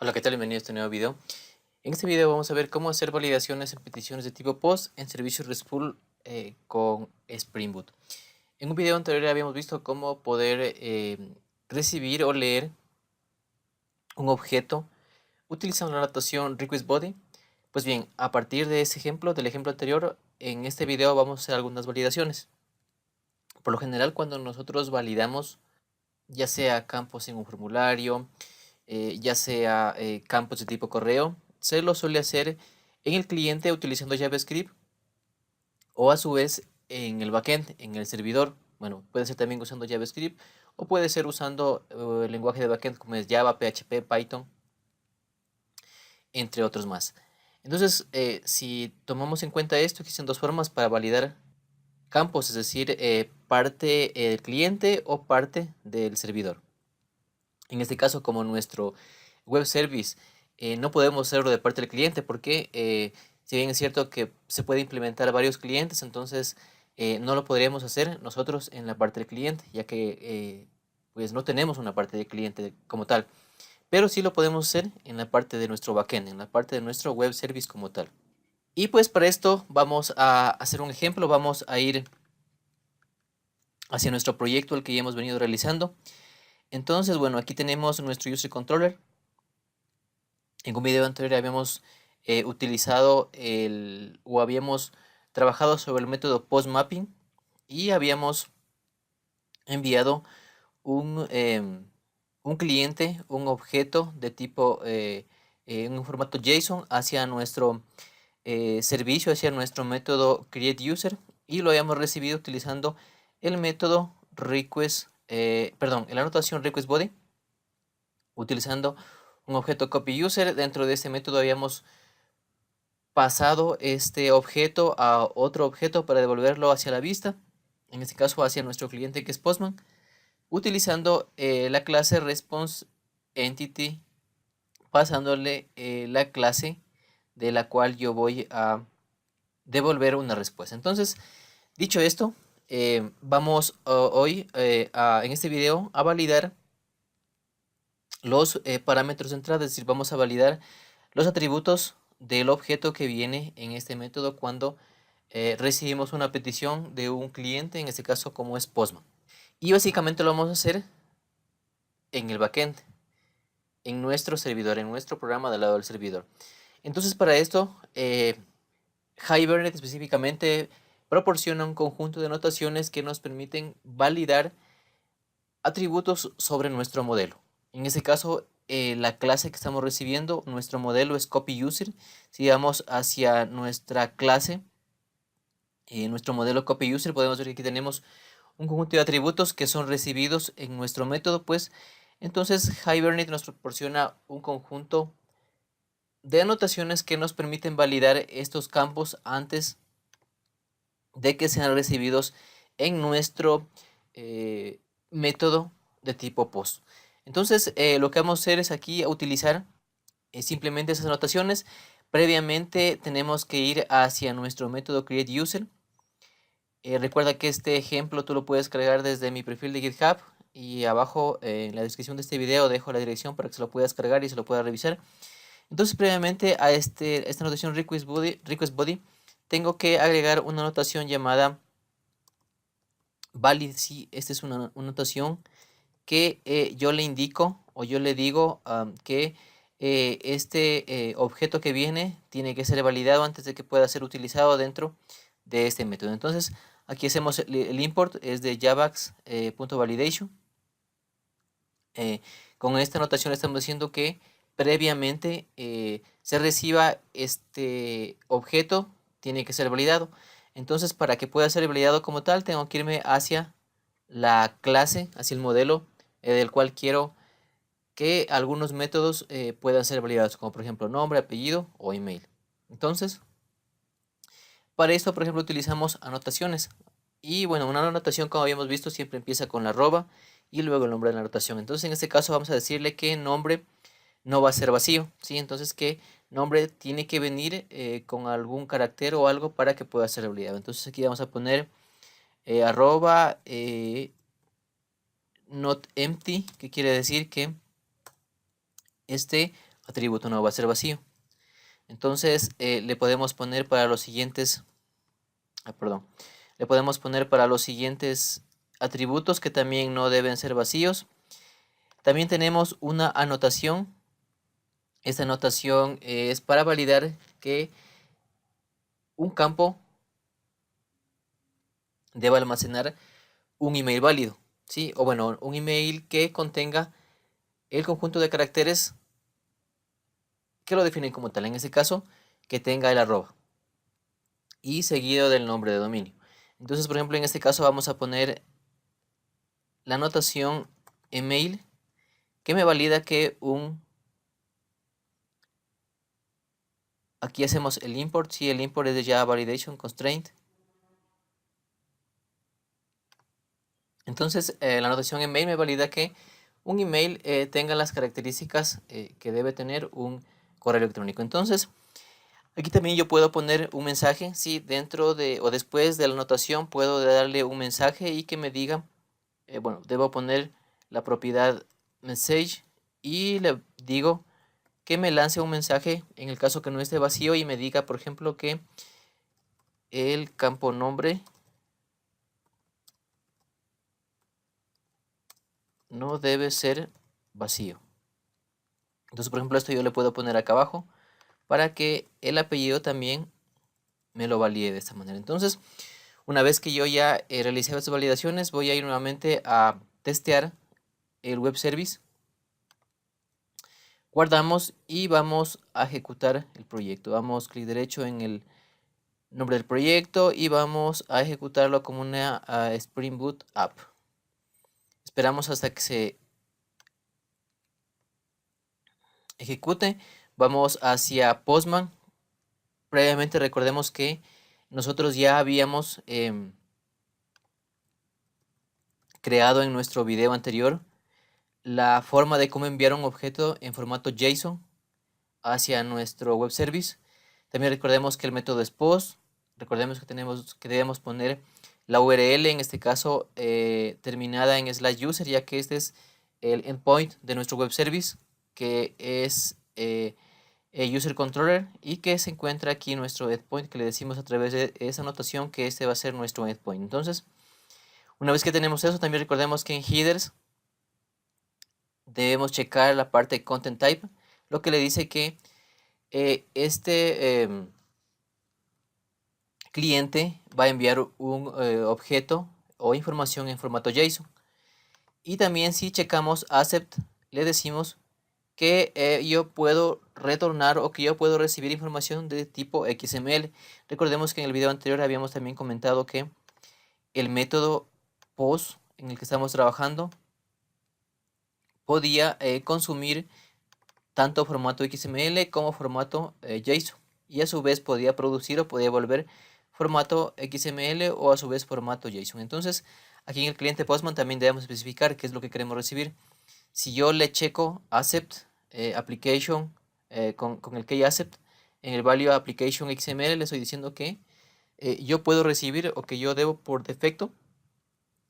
Hola, ¿qué tal? Bienvenido a este nuevo video. En este video vamos a ver cómo hacer validaciones en peticiones de tipo POST en servicios RESTful con Spring Boot. En un video anterior habíamos visto cómo poder recibir o leer un objeto utilizando la notación requestBody. Pues bien, a partir de ese ejemplo, del ejemplo anterior, en este video vamos a hacer algunas validaciones. Por lo general, cuando nosotros validamos, ya sea campos en un formulario, ya sea campos de tipo correo, se lo suele hacer en el cliente utilizando JavaScript o a su vez en el backend, en el servidor. Bueno, puede ser también usando JavaScript o puede ser usando el lenguaje de backend como es Java, PHP, Python, entre otros más. Entonces, si tomamos en cuenta esto, existen dos formas para validar campos, es decir, parte del cliente o parte del servidor. En este caso, como nuestro web service no podemos hacerlo de parte del cliente porque si bien es cierto que se puede implementar varios clientes, entonces no lo podríamos hacer nosotros en la parte del cliente, ya que pues no tenemos una parte del cliente como tal, pero sí lo podemos hacer en la parte de nuestro backend, en la parte de nuestro web service como tal. Y pues para esto vamos a hacer un ejemplo, vamos a ir hacia nuestro proyecto, el que ya hemos venido realizando. Entonces, bueno, aquí tenemos nuestro user controller. En un video anterior habíamos utilizado o habíamos trabajado sobre el método postmapping y habíamos enviado un cliente, un objeto de tipo en un formato JSON hacia nuestro servicio, hacia nuestro método createUser, y lo habíamos recibido utilizando el método request, la anotación requestBody, utilizando un objeto copyUser. Dentro de este método habíamos pasado este objeto a otro objeto para devolverlo hacia la vista, en este caso hacia nuestro cliente que es Postman, utilizando la clase responseEntity, pasándole la clase de la cual yo voy a devolver una respuesta. Entonces, dicho esto, vamos hoy en este video a validar los parámetros de entrada, es decir, vamos a validar los atributos del objeto que viene en este método cuando recibimos una petición de un cliente, en este caso como es Postman. Y básicamente lo vamos a hacer en el backend, en nuestro servidor, en nuestro programa del lado del servidor. Entonces para esto, Hibernate específicamente proporciona un conjunto de notaciones que nos permiten validar atributos sobre nuestro modelo. En este caso, la clase que estamos recibiendo, nuestro modelo es copyUser. Si vamos hacia nuestra clase, nuestro modelo copyUser, podemos ver que aquí tenemos un conjunto de atributos que son recibidos en nuestro método, pues entonces Hibernate nos proporciona un conjunto de anotaciones que nos permiten validar estos campos antes de que sean recibidos en nuestro método de tipo post. Entonces, lo que vamos a hacer es aquí utilizar simplemente esas anotaciones. Previamente tenemos que ir hacia nuestro método createUser. Recuerda que este ejemplo tú lo puedes cargar desde mi perfil de GitHub, y abajo en la descripción de este video dejo la dirección para que se lo puedas cargar y se lo puedas revisar. Entonces, previamente a esta anotación requestBody, tengo que agregar una anotación llamada valid. Sí, esta es una notación que yo le indico o yo le digo que este objeto que viene tiene que ser validado antes de que pueda ser utilizado dentro de este método. Entonces, aquí hacemos el import, es de javax.validation. Con esta notación estamos diciendo que previamente se reciba este objeto, tiene que ser validado. Entonces, para que pueda ser validado como tal, tengo que irme hacia la clase, hacia el modelo del cual quiero que algunos métodos puedan ser validados, como por ejemplo nombre, apellido o email. Entonces, para esto, por ejemplo, utilizamos anotaciones. Y bueno, una anotación, como habíamos visto, siempre empieza con la arroba y luego el nombre de la anotación. Entonces, en este caso vamos a decirle que nombre no va a ser vacío, ¿sí? Entonces, que nombre tiene que venir con algún carácter o algo para que pueda ser validado. Entonces, aquí vamos a poner arroba not empty, que quiere decir que este atributo no va a ser vacío. Entonces le podemos poner para los siguientes, le podemos poner para los siguientes atributos que también no deben ser vacíos. También tenemos una anotación. Esta anotación es para validar que un campo debe almacenar un email válido, ¿sí? O bueno, un email que contenga el conjunto de caracteres que lo definen como tal. En este caso, que tenga el arroba y seguido del nombre de dominio. Entonces, por ejemplo, en este caso vamos a poner la anotación email que me valida que aquí hacemos el import, si el import es de Java Validation Constraint. Entonces, la anotación email me valida que un email tenga las características que debe tener un correo electrónico. Entonces, aquí también yo puedo poner un mensaje, si dentro de o después de la anotación puedo darle un mensaje y que me diga, bueno, debo poner la propiedad message y le digo que me lance un mensaje en el caso que no esté vacío y me diga, por ejemplo, que el campo nombre no debe ser vacío. Entonces, por ejemplo, esto yo le puedo poner acá abajo para que el apellido también me lo valide de esta manera. Entonces, una vez que yo ya he realizado estas validaciones, voy a ir nuevamente a testear el web service. Guardamos y vamos a ejecutar el proyecto. Damos clic derecho en el nombre del proyecto y vamos a ejecutarlo como una Spring Boot app. Esperamos hasta que se ejecute. Vamos hacia Postman. Previamente recordemos que nosotros ya habíamos creado en nuestro video anterior la forma de cómo enviar un objeto en formato JSON hacia nuestro web service. También recordemos que el método es post. Recordemos que debemos poner la URL, en este caso terminada en /user, ya que este es el endpoint de nuestro web service, que es user controller y que se encuentra aquí nuestro endpoint, que le decimos a través de esa anotación que este va a ser nuestro endpoint. Entonces, una vez que tenemos eso, también recordemos que en headers debemos checar la parte de content type, lo que le dice que este cliente va a enviar un objeto o información en formato JSON. Y también si checamos accept, le decimos que yo puedo retornar o que yo puedo recibir información de tipo XML. Recordemos que en el video anterior habíamos también comentado que el método post en el que estamos trabajando podía consumir tanto formato XML como formato JSON, y a su vez podía producir o podía volver formato XML o a su vez formato JSON. Entonces, aquí en el cliente Postman también debemos especificar qué es lo que queremos recibir. Si yo le checo accept application con el key accept en el value application XML, le estoy diciendo que yo puedo recibir o que yo debo por defecto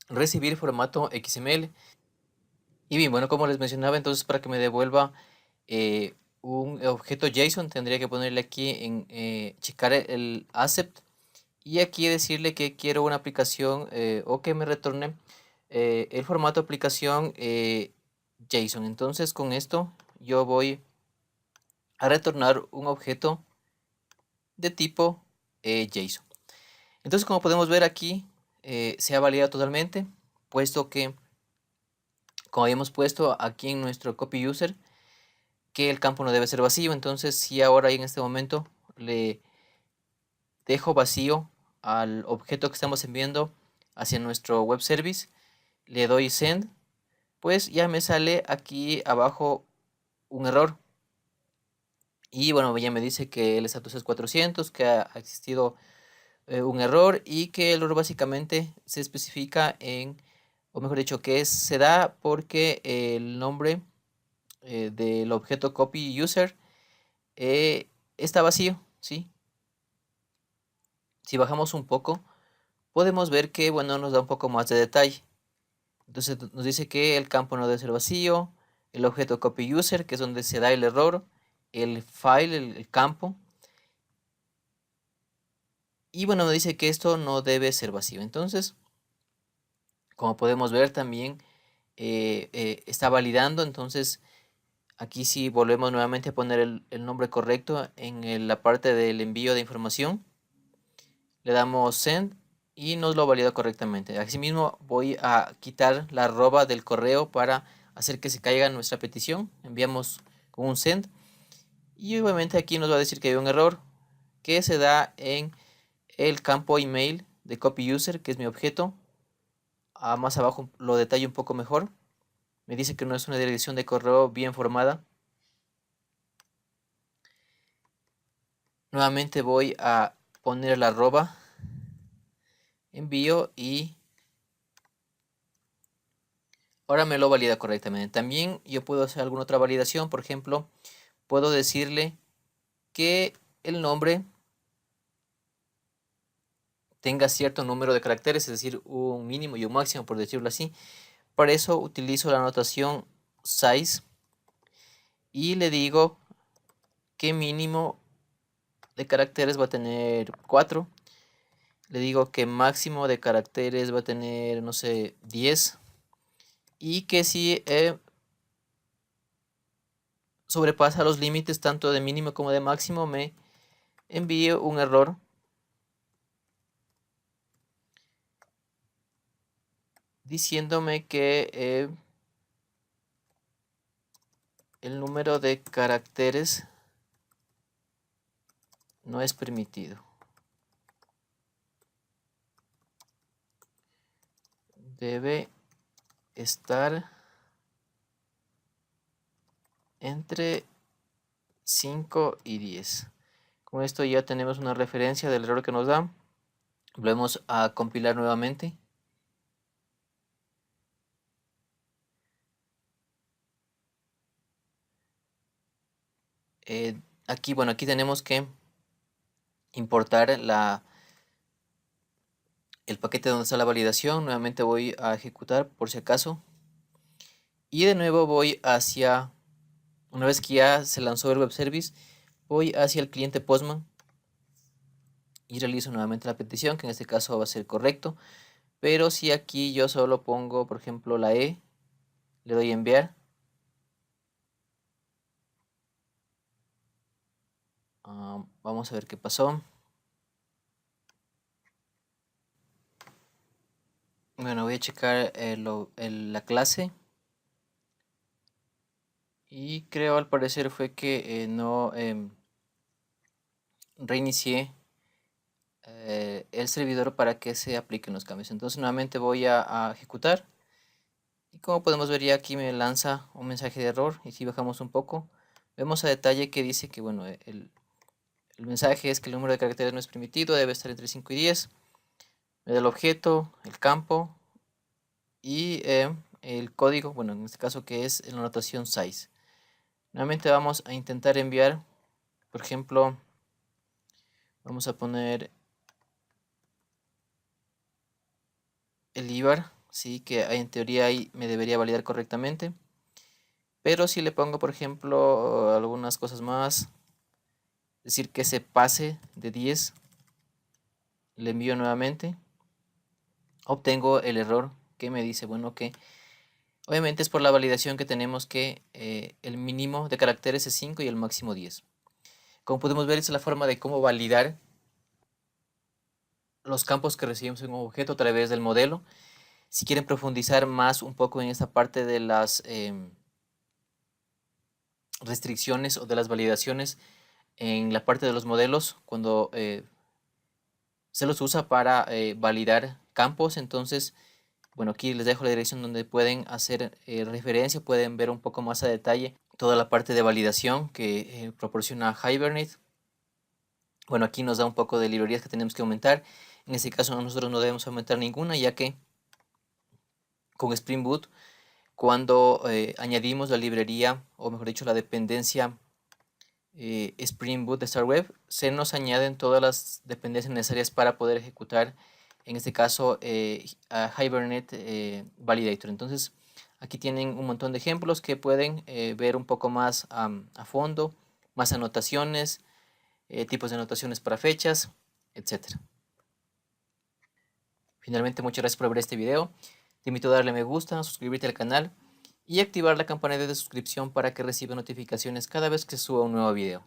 recibir formato XML. Y bien, bueno, como les mencionaba, entonces para que me devuelva un objeto JSON tendría que ponerle aquí en checar el accept y aquí decirle que quiero una aplicación o que me retorne el formato aplicación JSON. Entonces con esto yo voy a retornar un objeto de tipo JSON. Entonces, como podemos ver aquí se ha validado totalmente, puesto que como habíamos puesto aquí en nuestro copy user que el campo no debe ser vacío. Entonces, si ahora en este momento le dejo vacío al objeto que estamos enviando hacia nuestro web service, le doy send, pues ya me sale aquí abajo un error. Y bueno, ya me dice que el estatus es 400, que ha existido un error y que el error básicamente se especifica en, o mejor dicho, que se da porque el nombre del objeto copy user está vacío, ¿sí? Si bajamos un poco, podemos ver que, bueno, nos da un poco más de detalle. Entonces nos dice que el campo no debe ser vacío, el objeto copy user, que es donde se da el error, el file, el campo. Y bueno, me dice que esto no debe ser vacío. Entonces, como podemos ver también está validando. Entonces, aquí sí volvemos nuevamente a poner el nombre correcto en la parte del envío de información. Le damos send y nos lo valida correctamente. Asimismo, voy a quitar la arroba del correo para hacer que se caiga nuestra petición. Enviamos con un send y obviamente aquí nos va a decir que hay un error que se da en el campo email de copy user, que es mi objeto. Más abajo lo detallo un poco mejor. Me dice que no es una dirección de correo bien formada. Nuevamente voy a poner la arroba, envío y ahora me lo valida correctamente. También yo puedo hacer alguna otra validación. Por ejemplo, puedo decirle que el nombre tenga cierto número de caracteres, es decir, un mínimo y un máximo, por decirlo así. Para eso utilizo la notación size y le digo que mínimo de caracteres va a tener 4. Le digo que máximo de caracteres va a tener, no sé, 10. Y que si sobrepasa los límites tanto de mínimo como de máximo, me envíe un error diciéndome que el número de caracteres no es permitido. Debe estar entre 5 y 10. Con esto ya tenemos una referencia del error que nos da. Volvemos a compilar nuevamente. Aquí, bueno, aquí tenemos que importar el paquete donde está la validación. Nuevamente voy a ejecutar por si acaso. Y de nuevo voy hacia, una vez que ya se lanzó el web service, voy hacia el cliente Postman y realizo nuevamente la petición, que en este caso va a ser correcto. Pero si aquí yo solo pongo, por ejemplo, la E, le doy a enviar. Vamos a ver qué pasó. Bueno, voy a checar la clase. Y creo al parecer fue que no reinicié el servidor para que se apliquen los cambios. Entonces nuevamente voy a ejecutar. Y como podemos ver ya aquí me lanza un mensaje de error. Y si bajamos un poco, vemos a detalle que dice que bueno, el mensaje es que el número de caracteres no es permitido, debe estar entre 5 y 10. Me da el objeto, el campo y el código, bueno, en este caso que es la notación size. Nuevamente vamos a intentar enviar, por ejemplo, vamos a poner el IBAR, sí, que en teoría ahí me debería validar correctamente. Pero si le pongo, por ejemplo, algunas cosas más, decir que se pase de 10, le envío nuevamente, obtengo el error que me dice, bueno, que obviamente es por la validación que tenemos que el mínimo de caracteres es 5 y el máximo 10. Como podemos ver, esa es la forma de cómo validar los campos que recibimos en un objeto a través del modelo. Si quieren profundizar más un poco en esta parte de las restricciones o de las validaciones en la parte de los modelos, cuando se los usa para validar campos, entonces, bueno, aquí les dejo la dirección donde pueden hacer referencia, pueden ver un poco más a detalle toda la parte de validación que proporciona Hibernate. Bueno, aquí nos da un poco de librerías que tenemos que aumentar. En este caso nosotros no debemos aumentar ninguna, ya que con Spring Boot, cuando añadimos la librería, o mejor dicho, la dependencia Spring Boot de Star Web, se nos añaden todas las dependencias necesarias para poder ejecutar, en este caso, a Hibernate Validator. Entonces, aquí tienen un montón de ejemplos que pueden ver un poco más a fondo más anotaciones, tipos de anotaciones para fechas, etc. Finalmente, muchas gracias por ver este video. Te invito a darle me gusta, suscribirte al canal y activar la campanita de suscripción para que reciba notificaciones cada vez que suba un nuevo video.